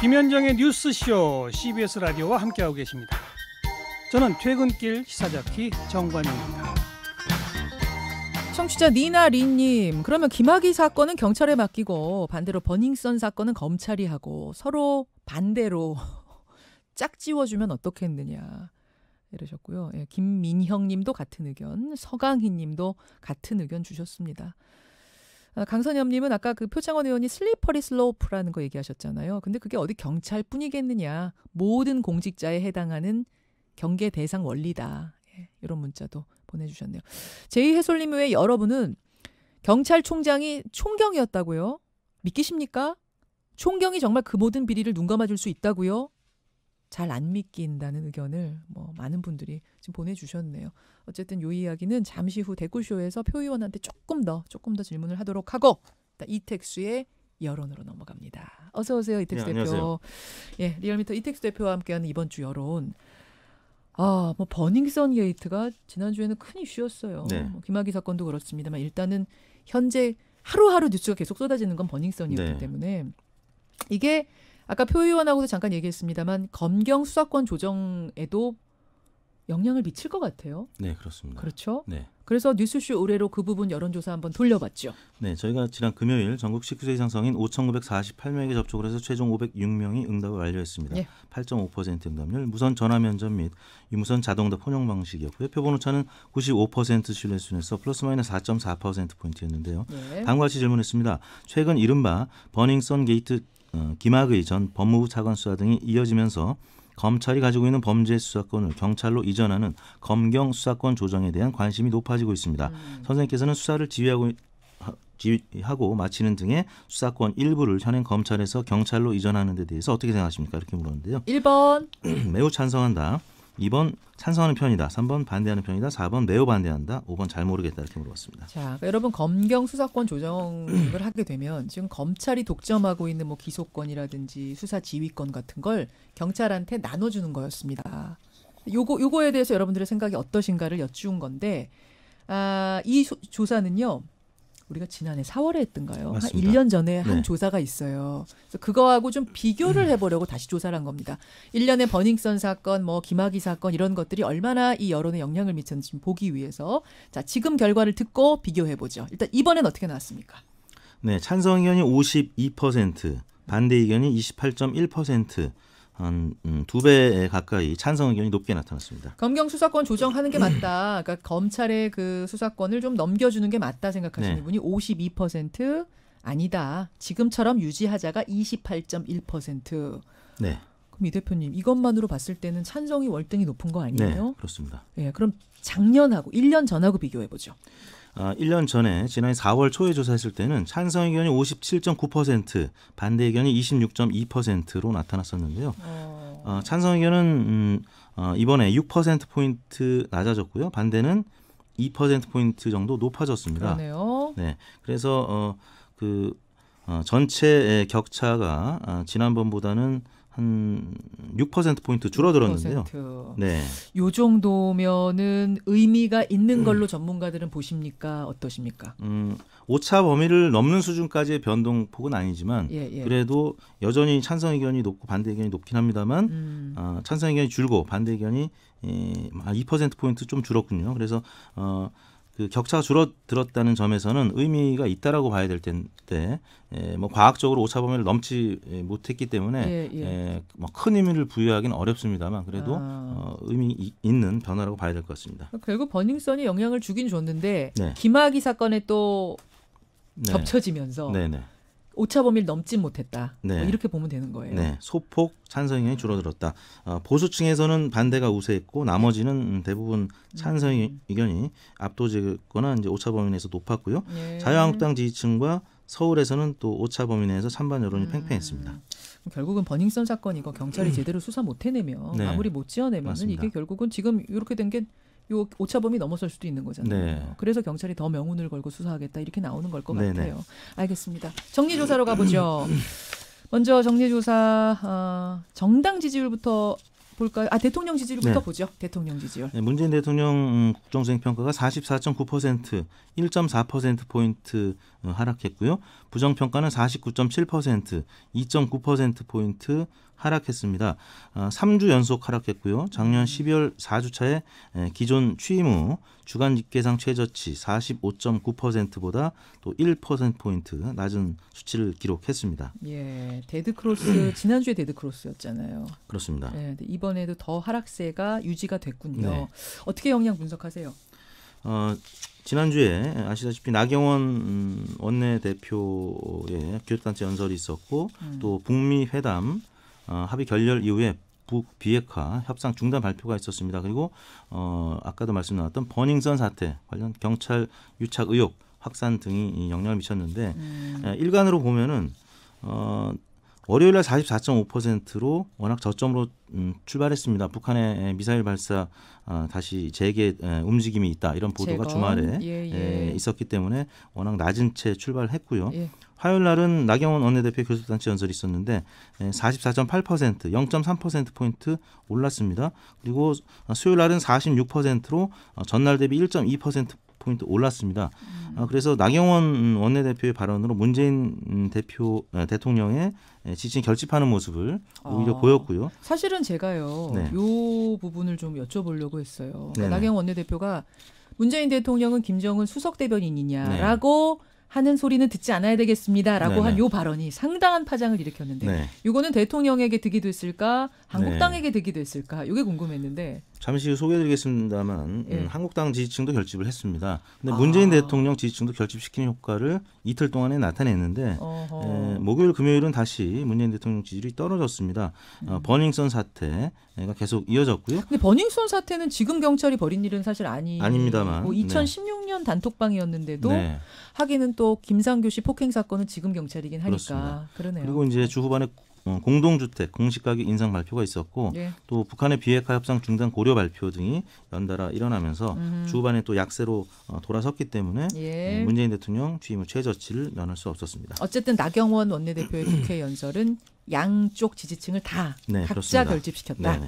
김현정의 뉴스쇼 CBS 라디오와 함께하고 계십니다. 저는 퇴근길 시사자키 정관용입니다. 청취자 니나린님, 그러면 김학의 사건은 경찰에 맡기고 반대로 버닝썬 사건은 검찰이 하고 서로 반대로 짝지워주면 어떻겠느냐 이러셨고요. 예, 김민형님도 같은 의견, 서강희님도 같은 의견 주셨습니다. 강선엽님은 아까 그 표창원 의원이 슬리퍼리 슬로프라는 거 얘기하셨잖아요. 근데 그게 어디 경찰뿐이겠느냐. 모든 공직자에 해당하는 경계 대상 원리다. 예, 이런 문자도 보내주셨네요. 제2해솔님 외에 여러분은 경찰총장이 총경이었다고요? 믿기십니까? 총경이 정말 그 모든 비리를 눈감아줄 수 있다고요? 잘 안 믿긴다는 의견을 많은 분들이 지금 보내주셨네요. 어쨌든 이 이야기는 잠시 후 댓글쇼에서 표 의원한테 조금 더 질문을 하도록 하고 이택수의 여론으로 넘어갑니다. 어서 오세요, 이택수 대표. 안녕하세요. 예, 리얼미터 이택수 대표와 함께하는 이번 주 여론. 버닝썬 게이트가 지난주에는 큰 이슈였어요. 네. 김학의 사건도 그렇습니다만 일단은 현재 하루하루 뉴스가 계속 쏟아지는 건 버닝썬이었기 네. 때문에 이게 아까 표 의원하고도 잠깐 얘기했습니다만 검경 수사권 조정에도 영향을 미칠 것 같아요. 네, 그렇습니다. 그렇죠? 네. 그래서 뉴스쇼 의뢰로 그 부분 여론조사 한번 돌려봤죠. 네, 저희가 지난 금요일 전국 19세 이상 성인 5,948명에게 접촉을 해서 최종 506명이 응답을 완료했습니다. 예. 8.5% 응답률, 무선 전화 면접 및 유무선 자동답 혼용 방식이었고요. 표본 오차는 95% 신뢰 수준에서 플러스 마이너스 4.4%포인트였는데요. 네. 다음과 같이 질문했습니다. 최근 이른바 버닝썬 게이트 김학의 전 법무부 차관 수사 등이 이어지면서 검찰이 가지고 있는 범죄 수사권을 경찰로 이전하는 검경 수사권 조정에 대한 관심이 높아지고 있습니다. 선생님께서는 수사를 지휘하고 마치는 등의 수사권 일부를 현행 검찰에서 경찰로 이전하는 데 대해서 어떻게 생각하십니까? 이렇게 물었는데요. 1번. 매우 찬성한다. 2번 찬성하는 편이다. 3번 반대하는 편이다. 4번 매우 반대한다. 5번 잘 모르겠다. 이렇게 물어봤습니다. 자, 그러니까 여러분 검경 수사권 조정을 하게 되면 지금 검찰이 독점하고 있는 기소권이라든지 수사 지휘권 같은 걸 경찰한테 나눠주는 거였습니다. 요거에 대해서 여러분들의 생각이 어떠신가를 여쭈은 건데 이 조사는요. 우리가 지난해 4월에 했던가요? 맞습니다. 한 1년 전에 한 네. 조사가 있어요. 그래서 그거하고 좀 비교를 해보려고 다시 조사를 한 겁니다. 1년에 버닝썬 사건, 김학의 사건 이런 것들이 얼마나 이 여론에 영향을 미쳤는지 보기 위해서 자 지금 결과를 듣고 비교해보죠. 일단 이번엔 어떻게 나왔습니까? 네, 찬성 의견이 52%, 반대 의견이 28.1%, 한 2배 가까이 찬성 의견이 높게 나타났습니다. 검경 수사권 조정하는 게 맞다. 그러니까 검찰의 그 수사권을 좀 넘겨주는 게 맞다 생각하시는 네. 분이 52%, 아니다. 지금처럼 유지하자가 28.1%. 네. 그럼 이 대표님 이것만으로 봤을 때는 찬성이 월등히 높은 거 아니에요? 네, 그렇습니다. 예, 그럼 작년하고 1년 전하고 비교해보죠. 1년 전에 지난해 4월 초에 조사했을 때는 찬성 의견이 57.9%, 반대 의견이 26.2%로 나타났었는데요. 찬성 의견은 이번에 6%포인트 낮아졌고요. 반대는 2%포인트 정도 높아졌습니다. 그러네요. 네, 그래서 전체의 격차가 지난번보다는 한 6%포인트 줄어들었는데요. 6%. 네. 요 정도면은 의미가 있는 걸로 전문가들은 보십니까? 어떠십니까? 오차 범위를 넘는 수준까지의 변동폭은 아니지만 예. 그래도 여전히 찬성 의견이 높고 반대 의견이 높긴 합니다만 찬성 의견이 줄고 반대 의견이 2%포인트 좀 줄었군요. 그래서 그 격차가 줄어들었다는 점에서는 의미가 있다라고 봐야 될 텐데 과학적으로 오차 범위를 넘지 못했기 때문에 큰 의미를 부여하기는 어렵습니다만 그래도 의미 있는 변화라고 봐야 될 것 같습니다. 결국 버닝썬이 영향을 주긴 줬는데 네. 김학의 사건에 또 네. 겹쳐지면서 네네. 오차 범위를 넘지 못했다. 네. 이렇게 보면 되는 거예요. 네, 소폭 찬성 의견이 줄어들었다. 보수층에서는 반대가 우세했고 나머지는 대부분 찬성 의견이 압도적거나 이제 오차 범위 내에서 높았고요. 예. 자유한국당 지지층과 서울에서는 또 오차 범위 내에서 찬반 여론이 팽팽했습니다. 결국은 버닝썬 사건 이거 경찰이 제대로 수사 못 해내면 네. 마무리 못 지어내면 맞습니다. 이게 결국은 지금 이렇게 된 게 요 오차 범위 넘어설 수도 있는 거잖아요. 네. 그래서 경찰이 더 명운을 걸고 수사하겠다 이렇게 나오는 걸 것 네네. 같아요. 알겠습니다. 정리조사로 가보죠. 먼저 정리조사 정당 지지율부터 볼까요? 대통령 지지율부터 네. 보죠. 대통령 지지율. 네, 문재인 대통령 국정수행 평가가 44.9%, 1.4%포인트 하락했고요. 부정평가는 49.7%, 2.9%포인트 하락했습니다. 3주 연속 하락했고요. 작년 12월 4주차에 기존 취임 후 주간 집계상 최저치 45.9%보다 또 1%포인트 낮은 수치를 기록했습니다. 예, 데드크로스 지난주에 데드크로스였잖아요. 그렇습니다. 네, 이번에도 더 하락세가 유지가 됐군요. 네. 어떻게 영향 분석하세요? 지난주에 아시다시피 나경원 원내대표의 교섭단체 연설이 있었고 또 북미 회담 합의 결렬 이후에 북비핵화 협상 중단 발표가 있었습니다. 그리고 아까도 말씀 나왔던 버닝썬 사태 관련 경찰 유착 의혹 확산 등이 영향을 미쳤는데 일간으로 보면은 월요일 날 44.5%로 워낙 저점으로 출발했습니다. 북한의 미사일 발사 다시 재개 움직임이 있다. 이런 보도가 주말에 있었기 때문에 워낙 낮은 채 출발했고요. 예. 화요일 날은 나경원 원내대표 교섭단체 연설이 있었는데 44.8%, 0.3%포인트 올랐습니다. 그리고 수요일 날은 46%로 전날 대비 1.2%포인트 올랐습니다. 그래서 나경원 원내대표의 발언으로 문재인 대통령의 지지층이 결집하는 모습을 오히려 보였고요. 사실은 제가요. 네. 이 부분을 좀 여쭤보려고 했어요. 그러니까 나경원 원내대표가 문재인 대통령은 김정은 수석 대변인이냐라고 하는 소리는 듣지 않아야 되겠습니다라고 한 요 발언이 상당한 파장을 일으켰는데 이거는 대통령에게 득이 됐을까 한국당에게 득이 됐을까 이게 궁금했는데 잠시 후 소개해드리겠습니다만 한국당 지지층도 결집을 했습니다. 근데 문재인 대통령 지지층도 결집시키는 효과를 이틀 동안에 나타냈는데 목요일 금요일은 다시 문재인 대통령 지지율이 떨어졌습니다. 버닝썬 사태가 계속 이어졌고요. 근데 버닝썬 사태는 지금 경찰이 벌인 일은 사실 아닙니다만 2016년 단톡방이었는데도 하기는 또 김상교 씨 폭행 사건은 지금 경찰이긴 하니까 그렇습니다. 그러네요. 그리고 이제 주 후반에 공동주택 공시가격 인상 발표가 있었고 또 북한의 비핵화 협상 중단 고려 발표 등이 연달아 일어나면서 주 후반에 또 약세로 돌아섰기 때문에 문재인 대통령 취임 후 최저치를 면할 수 없었습니다. 어쨌든 나경원 원내대표의 국회 연설은 양쪽 지지층을 다 각자 그렇습니다. 결집시켰다.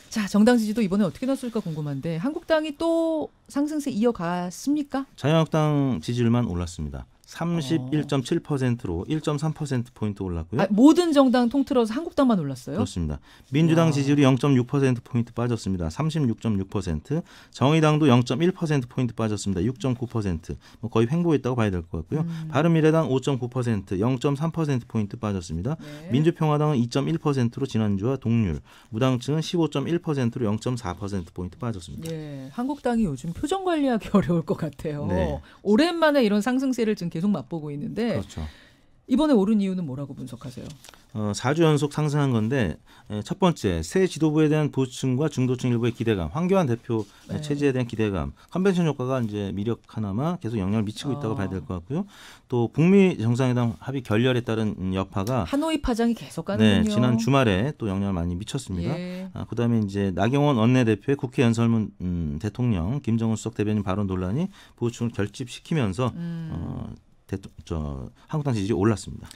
자, 정당 지지도 이번에 어떻게 났을까 궁금한데 한국당이 또 상승세 이어갔습니까? 자유한국당 지지율만 올랐습니다. 31.7%로 1.3%포인트 올랐고요. 모든 정당 통틀어서 한국당만 올랐어요? 그렇습니다. 민주당 지지율이 0.6%포인트 빠졌습니다. 36.6%. 정의당도 0.1%포인트 빠졌습니다. 6.9%. 거의 횡보했다고 봐야 될 것 같고요. 바른미래당 5.9%, 0.3%포인트 빠졌습니다. 민주평화당은 2.1%로 지난주와 동률. 무당층은 15.1%로 0.4%포인트 빠졌습니다. 한국당이 요즘 표정 관리하기 어려울 것 같아요. 오랜만에 이런 상승세를 지금 계속 맛보고 있는데 이번에 오른 이유는 뭐라고 분석하세요? 4주 연속 상승한 건데 첫 번째 새 지도부에 대한 보수층과 중도층 일부의 기대감, 황교안 대표 체제에 대한 기대감, 컨벤션 효과가 이제 미력 하나마 계속 영향을 미치고 있다고 봐야 될 것 같고요. 또 북미 정상회담 합의 결렬에 따른 여파가 하노이 파장이 계속 가는군요. 지난 주말에 또 영향을 많이 미쳤습니다. 그다음에 이제 나경원 원내대표의 국회 연설문 대통령 김정은 수석 대변인 발언 논란이 보수층을 결집시키면서 한국당 지지율이 올랐습니다.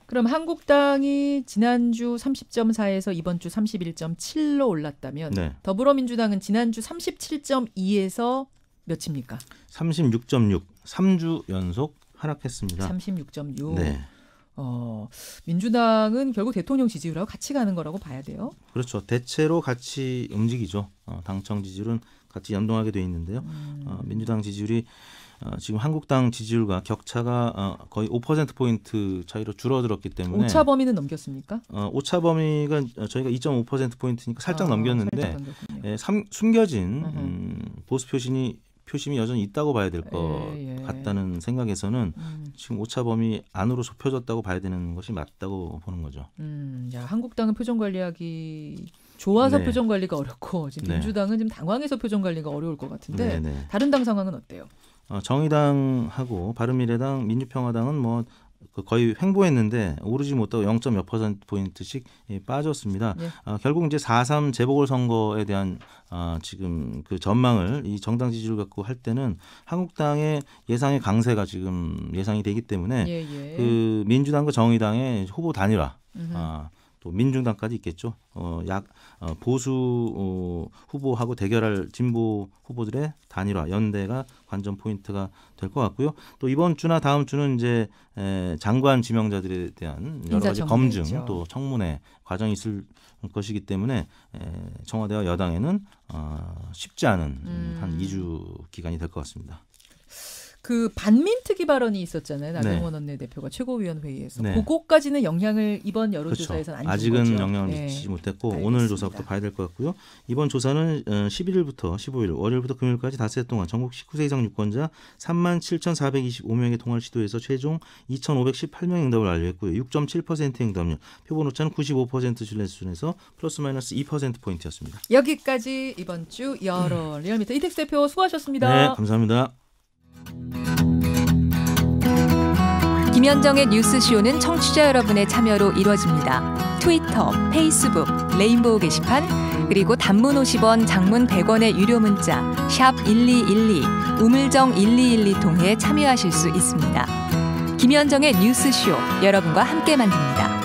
그럼 한국당이 지난주 30.4에서 이번 주 31.7로 올랐다면 더불어민주당은 지난주 37.2에서 몇입니까? 36.6. 3주 연속 하락했습니다. 36.6. 민주당은 결국 대통령 지지율하고 같이 가는 거라고 봐야 돼요. 그렇죠. 대체로 같이 움직이죠. 당청 지지율은 같이 연동하게 돼 있는데요. 민주당 지지율이 지금 한국당 지지율과 격차가 거의 5%포인트 차이로 줄어들었기 때문에 오차 범위는 넘겼습니까? 오차 범위가 저희가 2.5%포인트니까 살짝 넘겼는데 숨겨진 보수 표심이 여전히 있다고 봐야 될 것 같다는 생각에서는 지금 오차 범위 안으로 좁혀졌다고 봐야 되는 것이 맞다고 보는 거죠. 한국당은 표정 관리하기 좋아서 표정 관리가 어렵고 지금 민주당은 지금 당황해서 표정 관리가 어려울 것 같은데 다른 당 상황은 어때요? 정의당하고 바른미래당, 민주평화당은 거의 횡보했는데 오르지 못하고 0.몇 %포인트씩 빠졌습니다. 결국 이제 4.3 재보궐선거에 대한 지금 그 전망을 이 정당 지지율 갖고 할 때는 한국당의 예상의 강세가 지금 예상이 되기 때문에 그 민주당과 정의당의 후보 단일화 또 민중당까지 있겠죠. 보수 후보하고 대결할 진보 후보들의 단일화, 연대가 관전 포인트가 될 것 같고요. 또 이번 주나 다음 주는 이제 장관 지명자들에 대한 여러 가지 검증, 또 청문회 과정이 있을 것이기 때문에 청와대와 여당에는 쉽지 않은 한 2주 기간이 될 것 같습니다. 그 반민특위 발언이 있었잖아요. 나경원 네. 원내대표가 최고위원회의에서. 네. 그거까지는 영향을 이번 여론조사에서는 안 준 거죠. 아직은 영향을 미치지 못했고 알겠습니다. 오늘 조사부터 봐야 될 것 같고요. 이번 조사는 11일부터 15일 월요일부터 금요일까지 닷새 동안 전국 19세 이상 유권자 37,425명의 통화를 시도해서 최종 2,518명의 응답을 완료했고요. 6.7%의 응답률, 표본 오차는 95% 신뢰 수준에서 플러스 마이너스 2%포인트였습니다. 여기까지 이번 주 여론 리얼미터 이택수 대표 수고하셨습니다. 네, 감사합니다. 김현정의 뉴스쇼는 청취자 여러분의 참여로 이루어집니다. 트위터, 페이스북, 레인보우 게시판, 그리고 단문 50원, 장문 100원의 유료 문자 샵 1212, 우물정 1212 통해 참여하실 수 있습니다. 김현정의 뉴스쇼, 여러분과 함께 만듭니다.